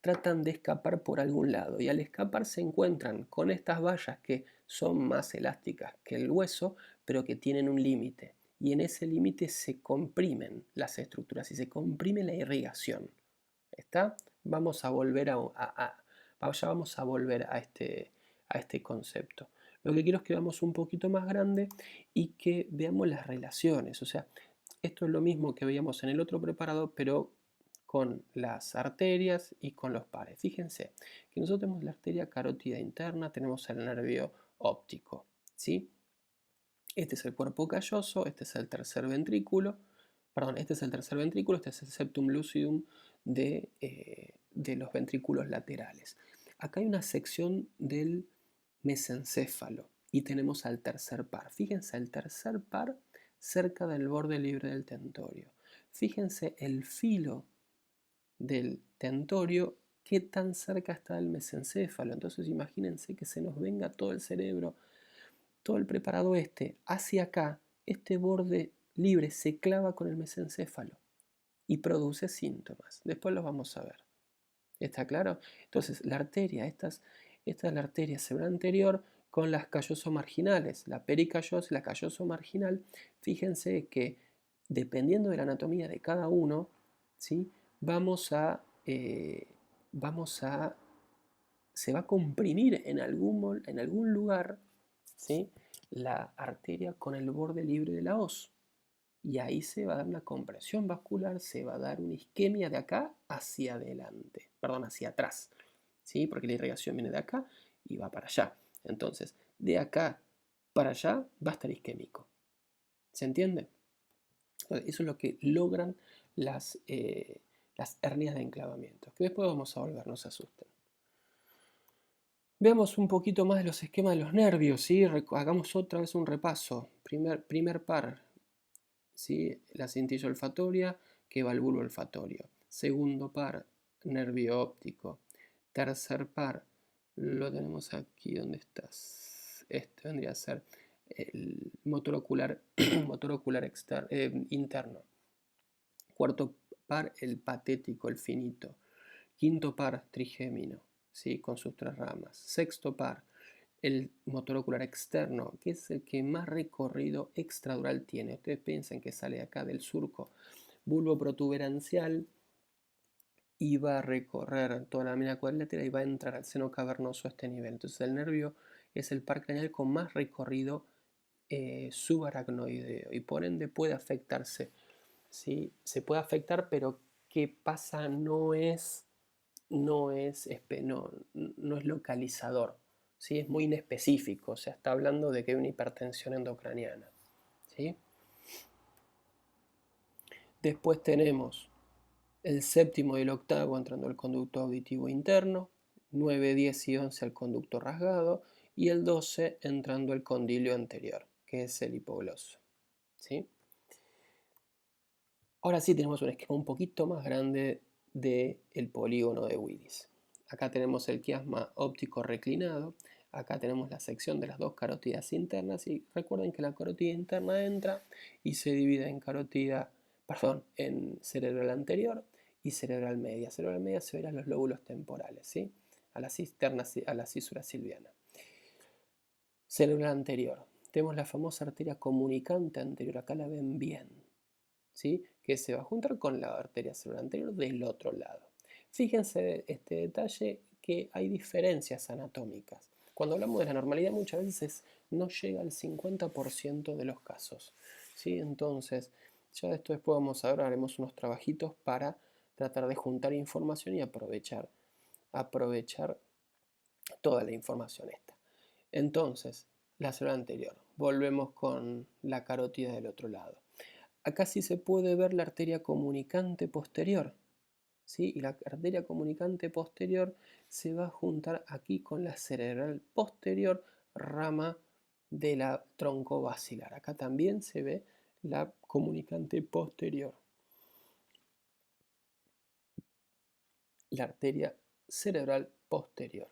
tratan de escapar por algún lado y al escapar se encuentran con estas vallas que son más elásticas que el hueso, pero que tienen un límite. Y en ese límite se comprimen las estructuras y se comprime la irrigación. ¿Está? Vamos a volver ya vamos a volver a este concepto. Lo que quiero es que veamos un poquito más grande y que veamos las relaciones. O sea, esto es lo mismo que veíamos en el otro preparado, pero con las arterias y con los pares. Fíjense que nosotros tenemos la arteria carótida interna, tenemos el nervio óptico, ¿sí? Este es el cuerpo calloso, este es el tercer ventrículo, perdón, este es el tercer ventrículo, este es el septum lucidum de los ventrículos laterales. Acá hay una sección del mesencéfalo y tenemos al tercer par. Fíjense el tercer par cerca del borde libre del tentorio. Fíjense el filo del tentorio, qué tan cerca está del mesencéfalo. Entonces imagínense que se nos venga todo el cerebro, todo el preparado hacia acá, este borde libre se clava con el mesencéfalo y produce síntomas. Después los vamos a ver. ¿Está claro? Entonces la arteria, esta es la arteria cerebral anterior con las calloso-marginales, la pericallosa y la calloso-marginal. Fíjense que dependiendo de la anatomía de cada uno, ¿sí?, se va a comprimir en algún lugar, ¿sí?, la arteria con el borde libre de la hoz. Y ahí se va a dar una compresión vascular, se va a dar una isquemia de acá hacia adelante, perdón, hacia atrás, ¿sí? Porque la irrigación viene de acá y va para allá. Entonces, de acá para allá va a estar isquémico. ¿Se entiende? Entonces, eso es lo que logran las hernias de enclavamiento, que después vamos a volver, no se asusten. Veamos un poquito más de los esquemas de los nervios, ¿sí? Hagamos otra vez un repaso. Primer par, ¿sí?, la cintilla olfatoria que va al bulbo olfatorio. Segundo par, nervio óptico. Tercer par, lo tenemos aquí, ¿dónde estás? Este vendría a ser el motor ocular, interno. Cuarto par, el patético, el finito. Quinto par, trigémino, ¿sí?, con sus tres ramas. Sexto par, el motor ocular externo, que es el que más recorrido extradural tiene. Ustedes piensan que sale acá del surco bulbo protuberancial y va a recorrer toda la lámina cuadrilátera y va a entrar al seno cavernoso a este nivel. Entonces el nervio es el par craneal con más recorrido subaracnoideo y por ende puede afectarse, ¿sí? Se puede afectar, pero ¿qué pasa? No es localizador, ¿sí? Es muy inespecífico, o sea, está hablando de que hay una hipertensión endocraniana, ¿sí? Después tenemos el séptimo y el octavo entrando al conducto auditivo interno, 9, 10 y 11 al conducto rasgado y el 12 entrando al condilio anterior, que es el hipogloso, ¿sí? Ahora sí tenemos un esquema un poquito más grande del polígono de Willis. Acá tenemos el quiasma óptico reclinado, acá tenemos la sección de las dos carótidas internas y recuerden que la carótida interna entra y se divide en cerebral anterior y cerebral media. Cerebral media se verán los lóbulos temporales, ¿sí?, a la císura silviana. Cerebral anterior, tenemos la famosa arteria comunicante anterior, acá la ven bien, ¿sí?, que se va a juntar con la arteria cerebral anterior del otro lado. Fíjense este detalle que hay diferencias anatómicas. Cuando hablamos de la normalidad muchas veces no llega al 50% de los casos, ¿sí? Entonces, ya después vamos a ver, haremos unos trabajitos para tratar de juntar información y aprovechar toda la información esta. Entonces, la célula anterior. Volvemos con la carótida del otro lado. Acá sí se puede ver la arteria comunicante posterior, ¿sí? Y la arteria comunicante posterior se va a juntar aquí con la cerebral posterior, rama de la tronco basilar. Acá también se ve la comunicante posterior. La arteria cerebral posterior.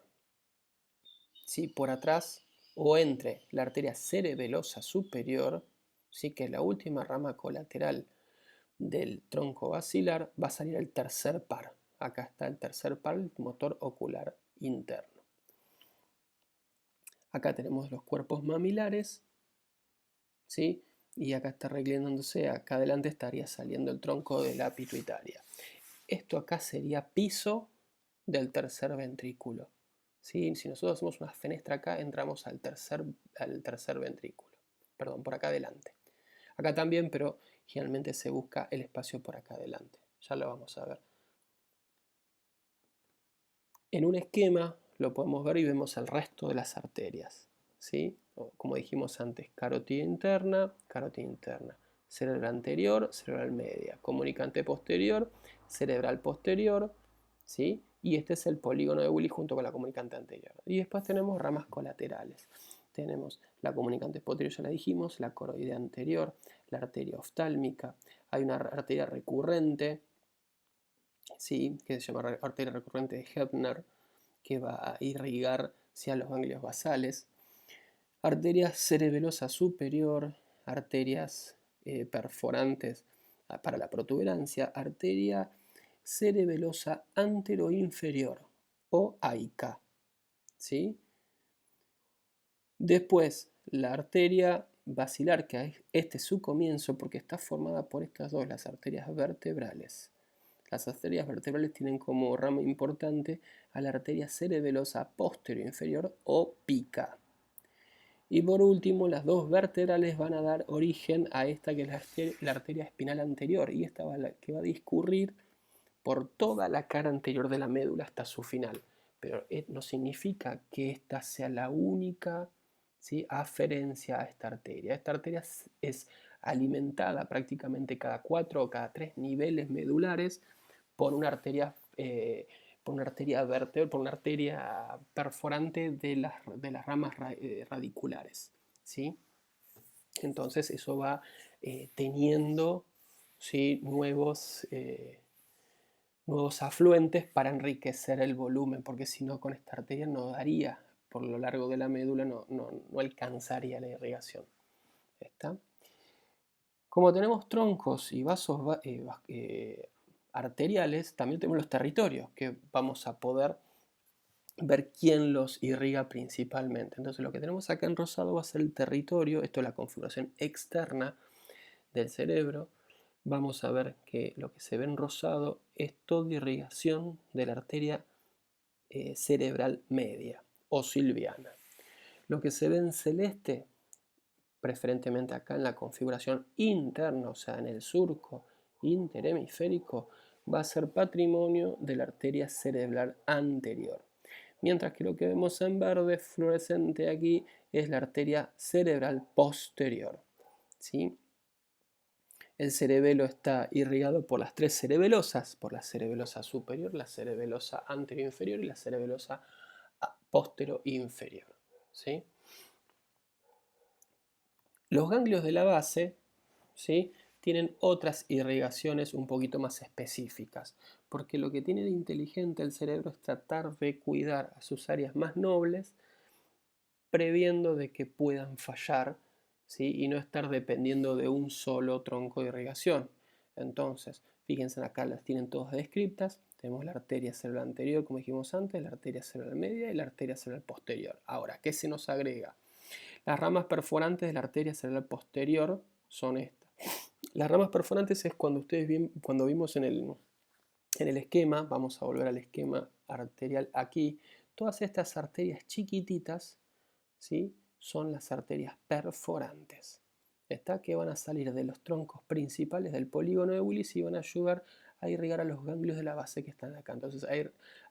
¿Sí? Por atrás o entre la arteria cerebelosa superior, ¿sí? Que es la última rama colateral del tronco basilar, va a salir el tercer par. Acá está el tercer par, el motor ocular interno. Acá tenemos los cuerpos mamilares, ¿sí? Y acá está reclinándose, acá adelante estaría saliendo el tronco de la pituitaria. Esto acá sería piso del tercer ventrículo, ¿sí? Si nosotros hacemos una fenestra acá, entramos al tercer ventrículo. Perdón, por acá adelante. Acá también, pero generalmente se busca el espacio por acá adelante. Ya lo vamos a ver. En un esquema lo podemos ver y vemos el resto de las arterias, ¿sí? Como dijimos antes, carótida interna, cerebral anterior, cerebral media, comunicante posterior, cerebral posterior, ¿sí? Y este es el polígono de Willis junto con la comunicante anterior. Y después tenemos ramas colaterales. Tenemos la comunicante posterior, ya la dijimos, la coroidea anterior, la arteria oftálmica, hay una arteria recurrente, ¿sí? Que se llama arteria recurrente de Hebner, que va a irrigar hacia los ganglios basales, arteria cerebelosa superior, arterias perforantes para la protuberancia, arteria cerebelosa anteroinferior o AICA, ¿sí? Después, la arteria basilar, que este es su comienzo porque está formada por estas dos, las arterias vertebrales. Las arterias vertebrales tienen como rama importante a la arteria cerebelosa posterior inferior o pica. Y por último, las dos vertebrales van a dar origen a esta que es la arteria espinal anterior, y esta que va a discurrir por toda la cara anterior de la médula hasta su final. Pero no significa que esta sea la única, ¿sí?, aferencia a esta arteria. Esta arteria es alimentada prácticamente cada 4 o cada 3 niveles medulares por una arteria por una arteria perforante de las ramas radiculares, ¿sí? Entonces eso va teniendo, ¿sí?, nuevos afluentes para enriquecer el volumen, porque si no, con esta arteria no daría, por lo largo de la médula no alcanzaría la irrigación. ¿Está? Como tenemos troncos y vasos arteriales, también tenemos los territorios, que vamos a poder ver quién los irriga principalmente. Entonces lo que tenemos acá en rosado va a ser el territorio, esto es la configuración externa del cerebro. Vamos a ver que lo que se ve en rosado es toda irrigación de la arteria cerebral media o silviana. Lo que se ve en celeste, preferentemente acá en la configuración interna, o sea en el surco interhemisférico, va a ser patrimonio de la arteria cerebral anterior. Mientras que lo que vemos en verde fluorescente aquí es la arteria cerebral posterior, ¿sí? El cerebelo está irrigado por las tres cerebelosas, por la cerebelosa superior, la cerebelosa anteroinferior y la cerebelosa posteroinferior, ¿sí? Los ganglios de la base, ¿sí?, tienen otras irrigaciones un poquito más específicas, porque lo que tiene de inteligente el cerebro es tratar de cuidar a sus áreas más nobles, previendo de que puedan fallar, ¿sí?, y no estar dependiendo de un solo tronco de irrigación. Entonces, fíjense acá, las tienen todas descritas. Tenemos la arteria cerebral anterior, como dijimos antes, la arteria cerebral media y la arteria cerebral posterior. Ahora, ¿qué se nos agrega? Las ramas perforantes de la arteria cerebral posterior son estas. Las ramas perforantes es cuando vimos en En el esquema, vamos a volver al esquema arterial aquí, todas estas arterias chiquititas, ¿sí?, son las arterias perforantes. ¿Está? Que van a salir de los troncos principales del polígono de Willis y van a ayudar a irrigar a los ganglios de la base que están acá. Entonces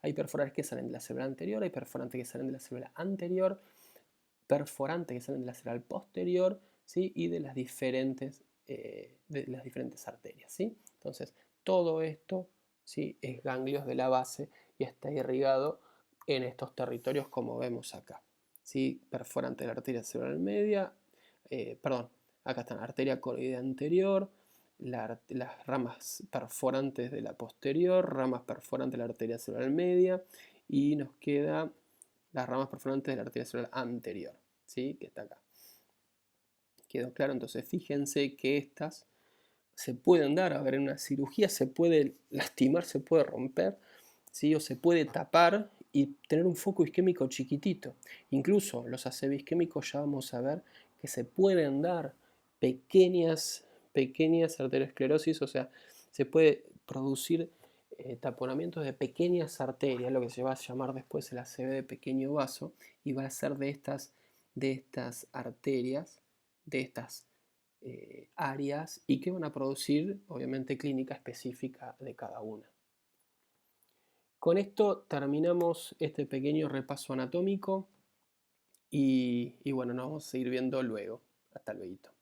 hay perforantes que salen de la célula anterior, hay perforantes que salen de la célula anterior, perforantes que salen de la célula posterior, ¿sí?, y de las diferentes arterias, ¿sí? Entonces, todo esto, ¿sí?, es ganglios de la base y está irrigado en estos territorios como vemos acá, ¿sí? Perforante de la arteria cerebral media, acá están la arteria coroidea anterior, las ramas perforantes de la posterior, ramas perforantes de la arteria cerebral media, y nos queda las ramas perforantes de la arteria cerebral anterior, ¿sí?, que está acá. ¿Quedó claro? Entonces fíjense que estas se pueden dar, a ver, en una cirugía se puede lastimar, se puede romper, ¿sí?, o se puede tapar y tener un foco isquémico chiquitito. Incluso los ACV isquémicos ya vamos a ver que se pueden dar pequeñas arteriosclerosis, o sea, se puede producir taponamientos de pequeñas arterias, lo que se va a llamar después el ACV de pequeño vaso, y va a ser de estas arterias, de estas áreas, y que van a producir, obviamente, clínica específica de cada una. Con esto terminamos este pequeño repaso anatómico y bueno, nos vamos a seguir viendo luego. Hasta luego.